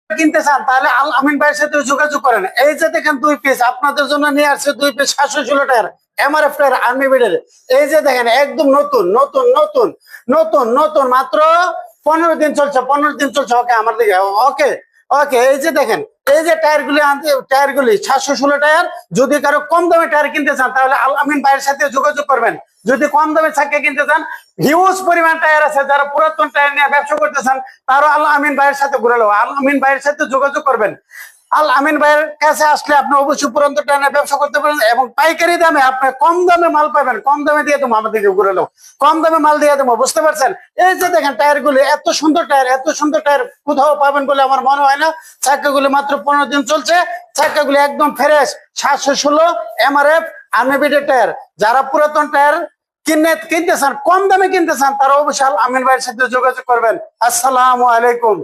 কিনতে চান তাহলে আল আমিন ভাইয়ের সাথে যোগাযোগ করেন। এই যে দেখেন 2 পিস আপনাদের জন্য নিয়ে আসছে, 2 পিস 716 টাকার এমআরএফ টায়ার আর্মি বিডের। এই যে দেখেন একদম নতুন নতুন নতুন নতুন নতুন মাত্র 15 দিন চলছে, 15 দিন চলছে। ওকে আমার দিকে ওকে ওকে। এই যে দেখেন এই যে টায়ারগুলি 716 টায়ার। যদি কারো কম দামে টায়ার কিনতে চান তাহলে আল আমিন ভাইয়ের সাথে যোগাযোগ করবেন। যদি কম দামে চাকা কিনতে চান, হিউজ পরিমাণ টায়ার আছে, যারা পুরাতন টায়ার নিয়ে ব্যবসা করতে চান তারও আল আমিন ভাইয়ের সাথে ঘুরে নেবো। আল আমিন ভাইয়ের সাথে যোগাযোগ করবেন। আল আমিন ভাইয়ের কাছে আসলে আপনি অবশ্যই পুরাতন টায়ার নিয়ে ব্যবসা করতে পারেন এবং পাইকারি দামে আপনি কম দামে মাল পাবেন। কম দামে দিয়ে দেবো, আমাদেরকে ঘুরে নেবো, কম দামে মাল দিয়ে দেবো। বুঝতে পারছেন? এই যে দেখেন টায়ারগুলি এত সুন্দর টায়ার, এত সুন্দর টায়ার কোথাও পাবেন বলে আমার মনে হয় না। চাকাগুলি মাত্র 15 দিন চলছে, চাকাগুলি একদম ফ্রেশ 716 এমআরএফ আর্মি বিডের টায়ার। যারা পুরাতন টায়ার কিনতে চান, কম দামে কিনতে চান, তারা অবশ্যই আল আমিন ভাইয়ের সাথে যোগাযোগ করবেন। আসসালামু আলাইকুম।